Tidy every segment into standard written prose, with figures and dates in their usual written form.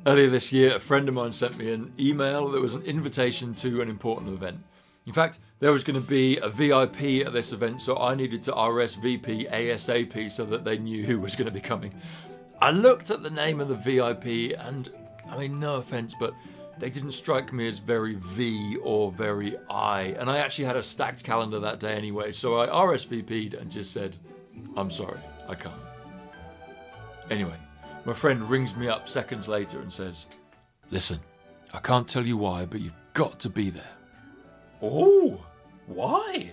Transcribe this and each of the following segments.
Earlier this year, a friend of mine sent me an email that was an invitation to an important event. In fact, there was going to be a VIP at this event, so I needed to RSVP ASAP so that they knew who was going to be coming. I looked at the name of the VIP and, I mean, no offence, but they didn't strike me as very V or very I. And I actually had a stacked calendar that day anyway, so I RSVP'd and just said, I'm sorry, I can't. Anyway, my friend rings me up seconds later and says, listen, I can't tell you why, but you've got to be there. Oh, why?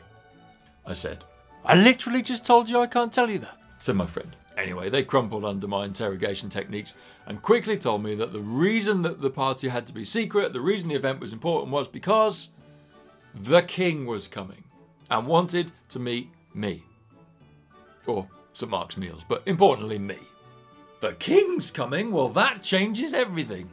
I said, I literally just told you I can't tell you that, said my friend. Anyway, they crumpled under my interrogation techniques and quickly told me that the reason that the party had to be secret, the reason the event was important was because the king was coming and wanted to meet me. Or St. Mark's Meals, but importantly me. The king's coming? Well, that changes everything.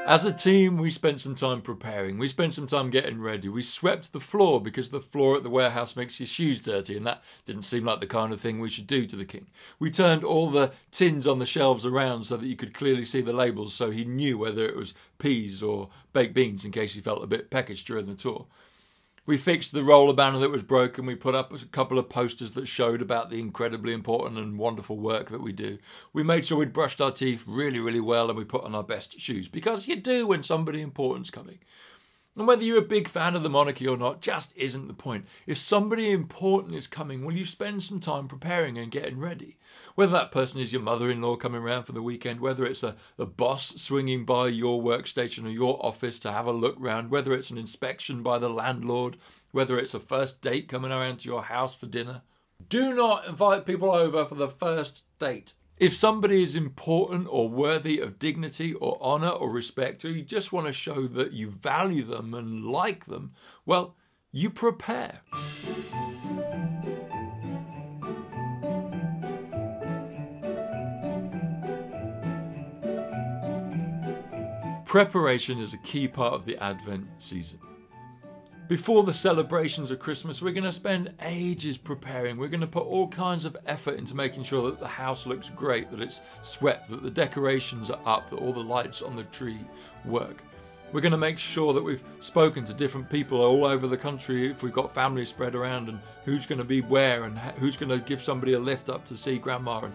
As a team, we spent some time preparing. We spent some time getting ready. We swept the floor because the floor at the warehouse makes your shoes dirty, and that didn't seem like the kind of thing we should do to the king. We turned all the tins on the shelves around so that you could clearly see the labels so he knew whether it was peas or baked beans in case he felt a bit peckish during the tour. We fixed the roller banner that was broken. We put up a couple of posters that showed about the incredibly important and wonderful work that we do. We made sure we'd brushed our teeth really, really well, and we put on our best shoes, because you do when somebody important's coming. And whether you're a big fan of the monarchy or not just isn't the point. If somebody important is coming, will you spend some time preparing and getting ready? Whether that person is your mother-in-law coming around for the weekend, whether it's the boss swinging by your workstation or your office to have a look round, whether it's an inspection by the landlord, whether it's a first date coming around to your house for dinner. Do not invite people over for the first date. If somebody is important or worthy of dignity or honour or respect, or you just want to show that you value them and like them, well, you prepare. Preparation is a key part of the Advent season. Before the celebrations of Christmas, we're going to spend ages preparing. We're going to put all kinds of effort into making sure that the house looks great, that it's swept, that the decorations are up, that all the lights on the tree work. We're going to make sure that we've spoken to different people all over the country if we've got families spread around, and who's going to be where, and who's going to give somebody a lift up to see grandma, and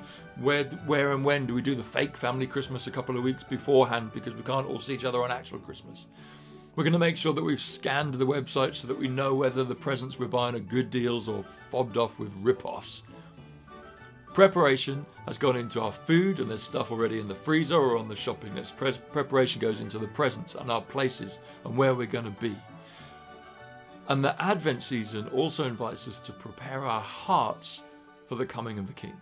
where and when do we do the fake family Christmas a couple of weeks beforehand because we can't all see each other on actual Christmas. We're going to make sure that we've scanned the website so that we know whether the presents we're buying are good deals or fobbed off with rip-offs. Preparation has gone into our food, and there's stuff already in the freezer or on the shopping list. Preparation goes into the presents and our places and where we're going to be. And the Advent season also invites us to prepare our hearts for the coming of the King.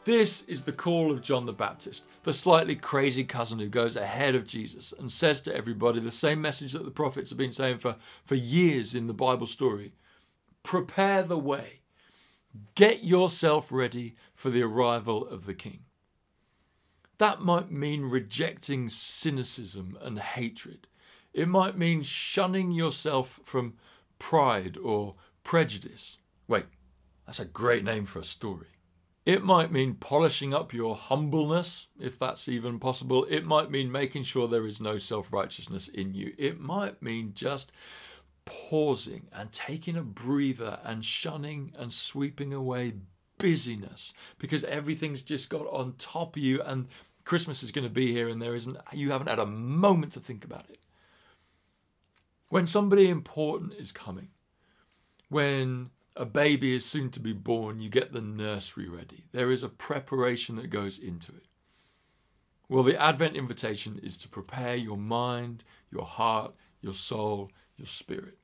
This is the call of John the Baptist, the slightly crazy cousin who goes ahead of Jesus and says to everybody the same message that the prophets have been saying for years in the Bible story. Prepare the way. Get yourself ready for the arrival of the King. That might mean rejecting cynicism and hatred. It might mean shunning yourself from pride or prejudice. Wait, that's a great name for a story. It might mean polishing up your humbleness, if that's even possible. It might mean making sure there is no self-righteousness in you. It might mean just pausing and taking a breather and shunning and sweeping away busyness, because everything's just got on top of you and Christmas is going to be here and you haven't had a moment to think about it. When somebody important is coming, when a baby is soon to be born, you get the nursery ready. There is a preparation that goes into it. Well, the Advent invitation is to prepare your mind, your heart, your soul, your spirit.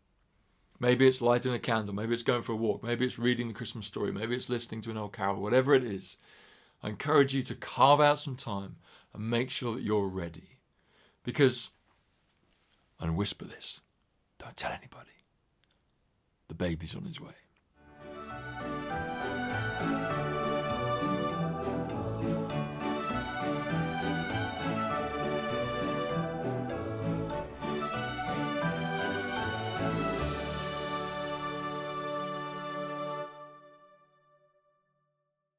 Maybe it's lighting a candle, maybe it's going for a walk, maybe it's reading the Christmas story, maybe it's listening to an old carol, whatever it is. I encourage you to carve out some time and make sure that you're ready. Because, and whisper this, don't tell anybody, the baby's on his way.